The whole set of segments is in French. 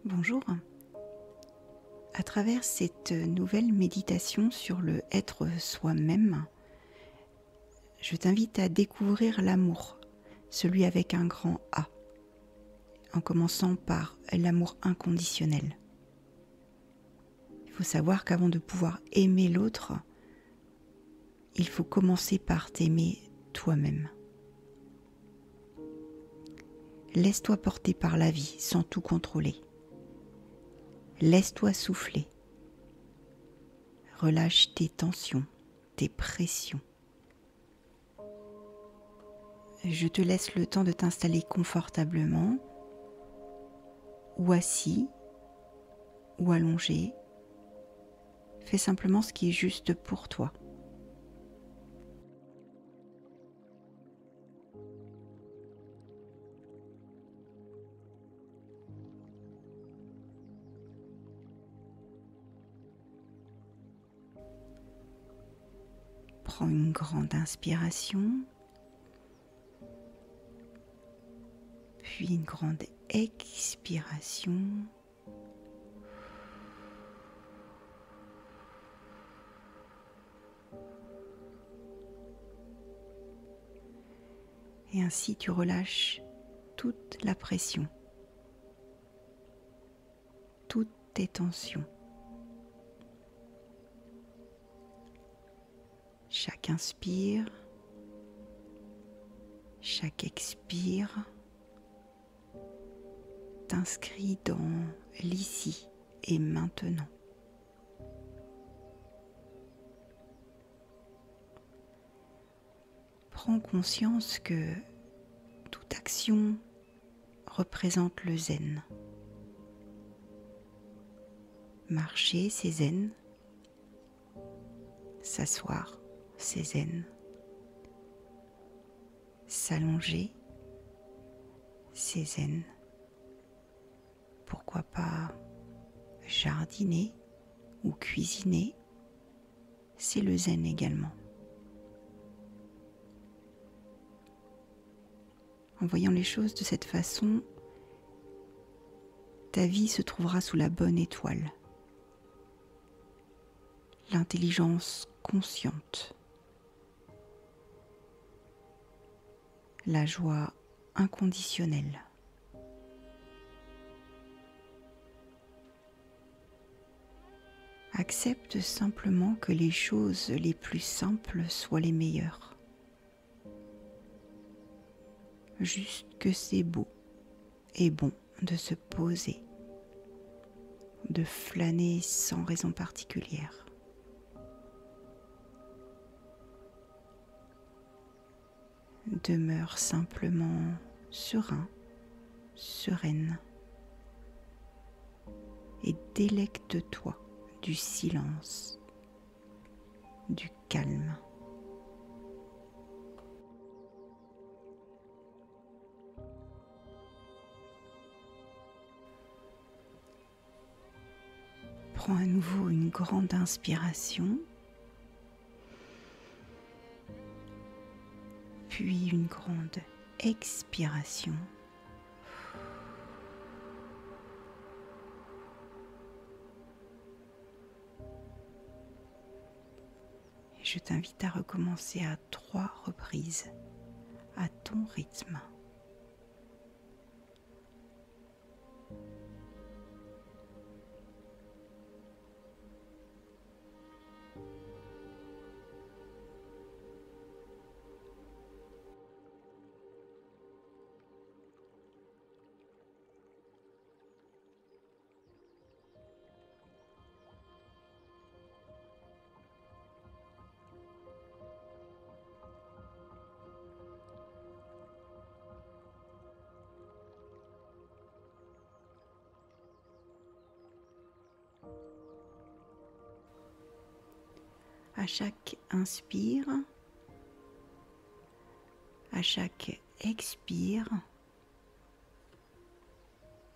Bonjour. À travers cette nouvelle méditation sur le être soi-même, je t'invite à découvrir l'amour, celui avec un grand A, en commençant par l'amour inconditionnel. Il faut savoir qu'avant de pouvoir aimer l'autre, il faut commencer par t'aimer toi-même. Laisse-toi porter par la vie sans tout contrôler. Laisse-toi souffler. Relâche tes tensions, tes pressions. Je te laisse le temps de t'installer confortablement, ou assis, ou allongé. Fais simplement ce qui est juste pour toi. Prends une grande inspiration, puis une grande expiration. Et ainsi tu relâches toute la pression, toutes tes tensions. Chaque inspire, chaque expire t'inscrit dans l'ici et maintenant. Prends conscience que toute action représente le zen. Marcher, c'est zen. S'asseoir, c'est zen. S'allonger, c'est zen. Pourquoi pas jardiner ou cuisiner, c'est le zen également. En voyant les choses de cette façon, ta vie se trouvera sous la bonne étoile. L'intelligence consciente, la joie inconditionnelle. Accepte simplement que les choses les plus simples soient les meilleures. Juste que c'est beau et bon de se poser, de flâner sans raison particulière. Demeure simplement serein, sereine et délecte-toi du silence, du calme. Prends à nouveau une grande inspiration, puis une grande expiration. Et je t'invite à recommencer à 3 reprises, à ton rythme. À chaque inspire, à chaque expire,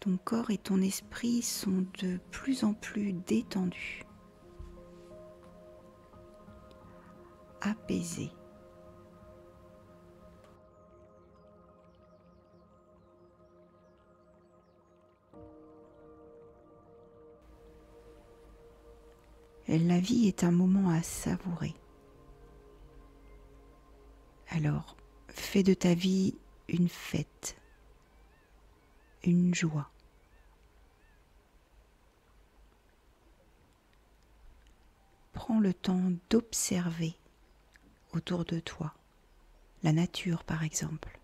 ton corps et ton esprit sont de plus en plus détendus, apaisés. La vie est un moment à savourer. Alors, fais de ta vie une fête, une joie. Prends le temps d'observer autour de toi, la nature par exemple.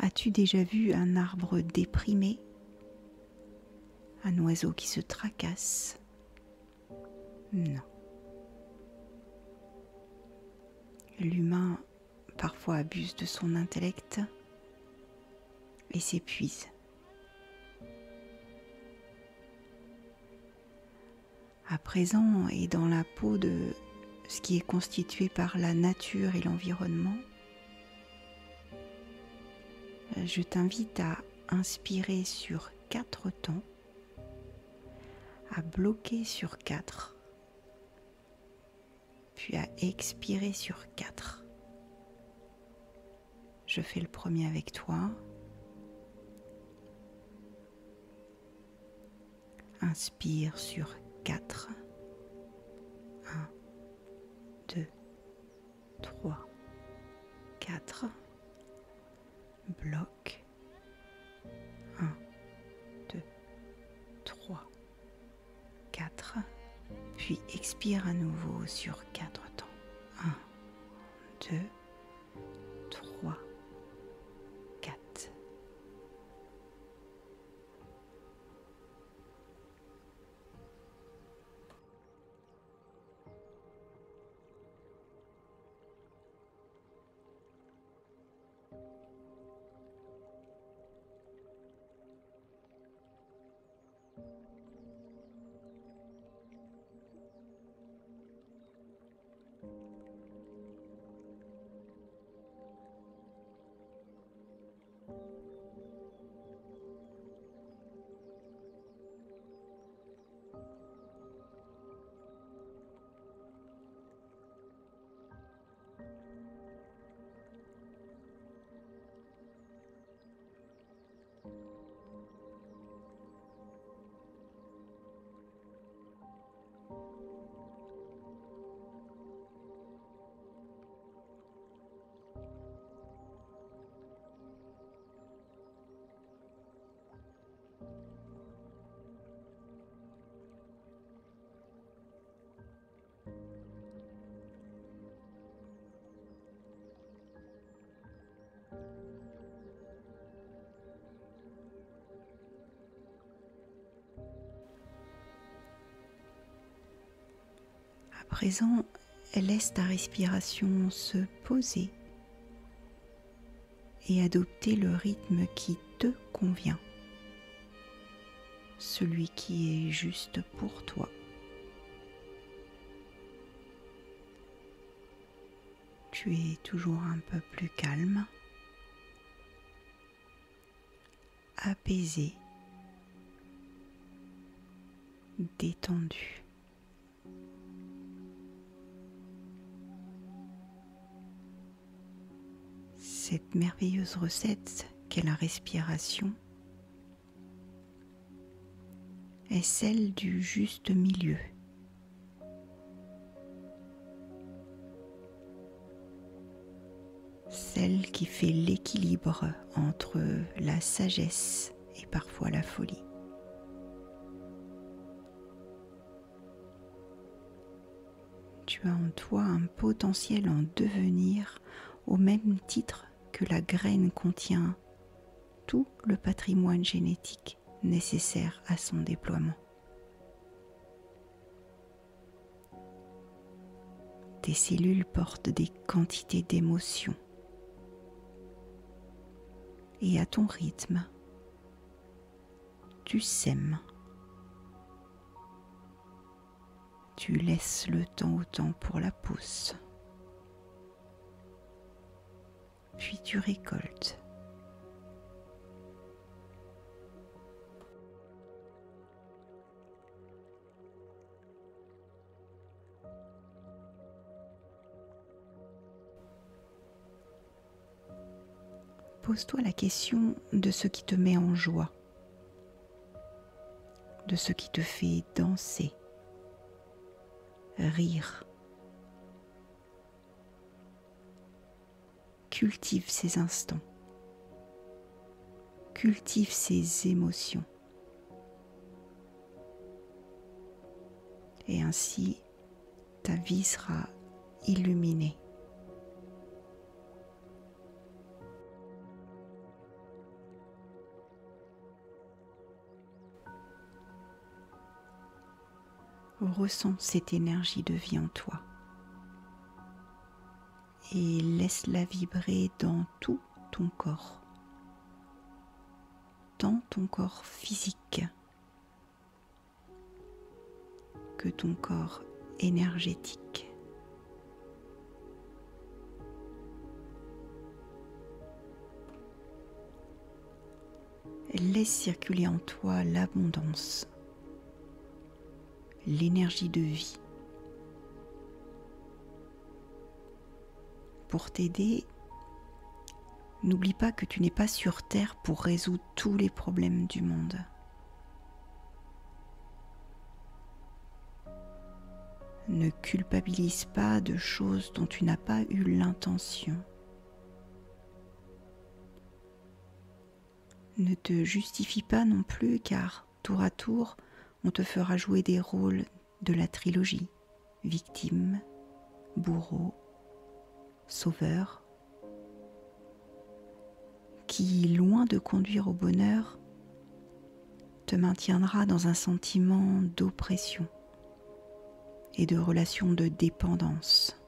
As-tu déjà vu un arbre déprimé, un oiseau qui se tracasse? Non. L'humain parfois abuse de son intellect et s'épuise. À présent, et dans la peau de ce qui est constitué par la nature et l'environnement, je t'invite à inspirer sur 4 temps, à bloquer sur 4, puis à expirer sur 4. Je fais le premier avec toi. Inspire sur 4. 1, 2, 3, 4. Bloque. 1, 2, 3, 4. Puis expire à nouveau sur 4 temps. 1, 2, 3, 4. À présent, laisse ta respiration se poser et adopter le rythme qui te convient, celui qui est juste pour toi. Tu es toujours un peu plus calme, apaisé, détendu. Cette merveilleuse recette qu'est la respiration est celle du juste milieu. Celle qui fait l'équilibre entre la sagesse et parfois la folie. Tu as en toi un potentiel en devenir au même titre que la graine contient tout le patrimoine génétique nécessaire à son déploiement. Tes cellules portent des quantités d'émotions et à ton rythme, tu sèmes. Tu laisses le temps au temps pour la pousse. Puis tu récoltes. Pose-toi la question de ce qui te met en joie, de ce qui te fait danser, rire. Cultive ces instants, cultive ces émotions. Et ainsi, ta vie sera illuminée. Ressens cette énergie de vie en toi et laisse-la vibrer dans tout ton corps, tant ton corps physique que ton corps énergétique. Laisse circuler en toi l'abondance, l'énergie de vie. Pour t'aider, n'oublie pas que tu n'es pas sur Terre pour résoudre tous les problèmes du monde. Ne culpabilise pas de choses dont tu n'as pas eu l'intention. Ne te justifie pas non plus car tour à tour, on te fera jouer des rôles de la trilogie, victime, bourreau, sauveur, qui, loin de conduire au bonheur, te maintiendra dans un sentiment d'oppression et de relation de dépendance.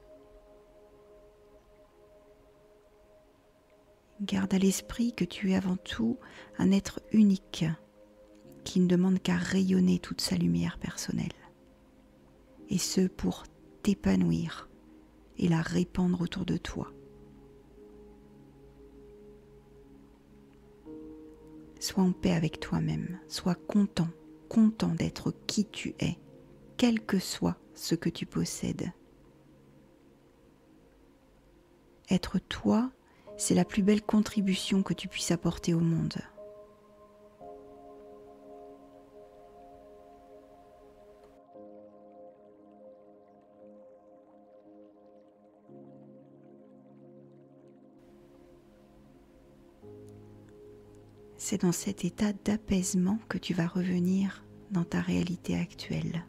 Garde à l'esprit que tu es avant tout un être unique qui ne demande qu'à rayonner toute sa lumière personnelle, et ce pour t'épanouir et la répandre autour de toi. Sois en paix avec toi-même, sois content d'être qui tu es, quel que soit ce que tu possèdes. Être toi, c'est la plus belle contribution que tu puisses apporter au monde. C'est dans cet état d'apaisement que tu vas revenir dans ta réalité actuelle.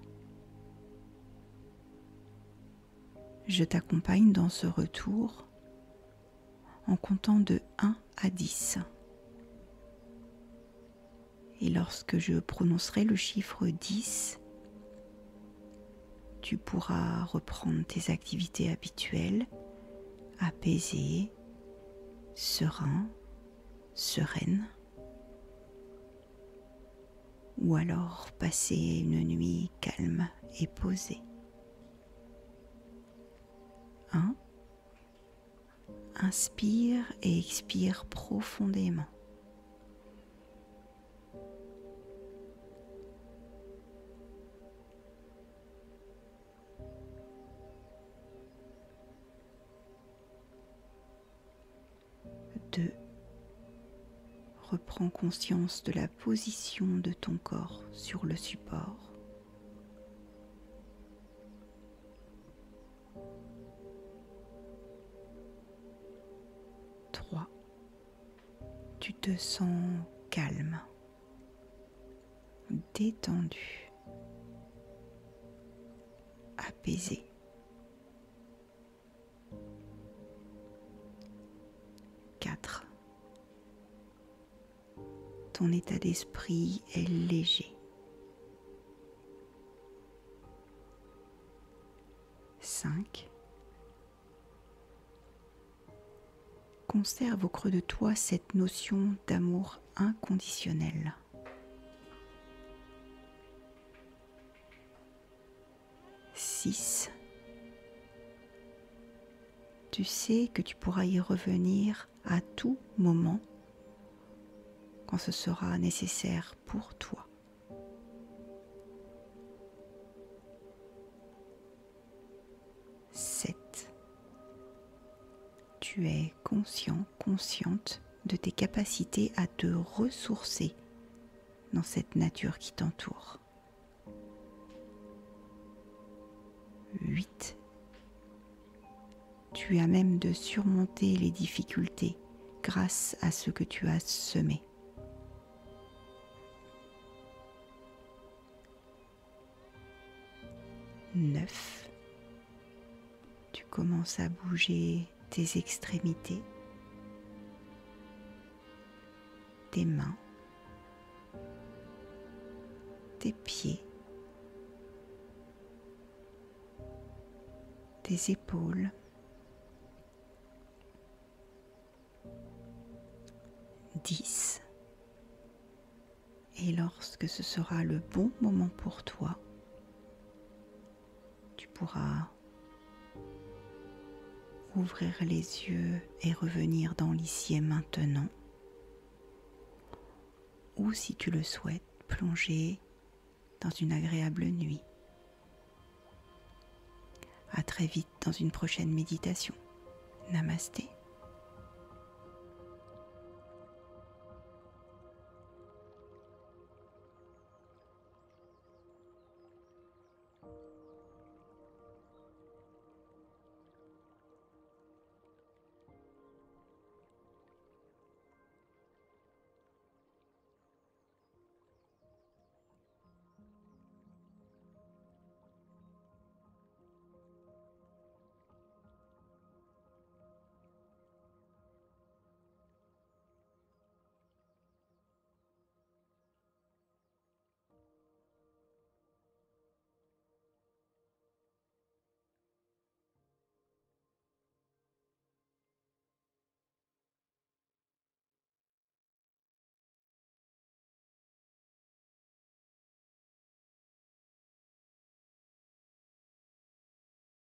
Je t'accompagne dans ce retour en comptant de 1 à 10. Et lorsque je prononcerai le chiffre 10, tu pourras reprendre tes activités habituelles, apaisé, serein, sereine, ou alors passer une nuit calme et posée. 1. Inspire et expire profondément. 2. Reprends conscience de la position de ton corps sur le support. 3. Tu te sens calme, détendu, apaisé. 4. Ton état d'esprit est léger. 5. Conserve au creux de toi cette notion d'amour inconditionnel. 6. Tu sais que tu pourras y revenir à tout moment quand ce sera nécessaire pour toi. 7. Tu es consciente de tes capacités à te ressourcer dans cette nature qui t'entoure. 8. Tu as même de surmonter les difficultés grâce à ce que tu as semé. 9. Tu commences à bouger tes extrémités, tes mains, tes pieds, tes épaules, 10. Et lorsque ce sera le bon moment pour toi, tu pourras ouvrir les yeux et revenir dans l'ici et maintenant, ou si tu le souhaites, plonger dans une agréable nuit. À très vite dans une prochaine méditation. Namasté.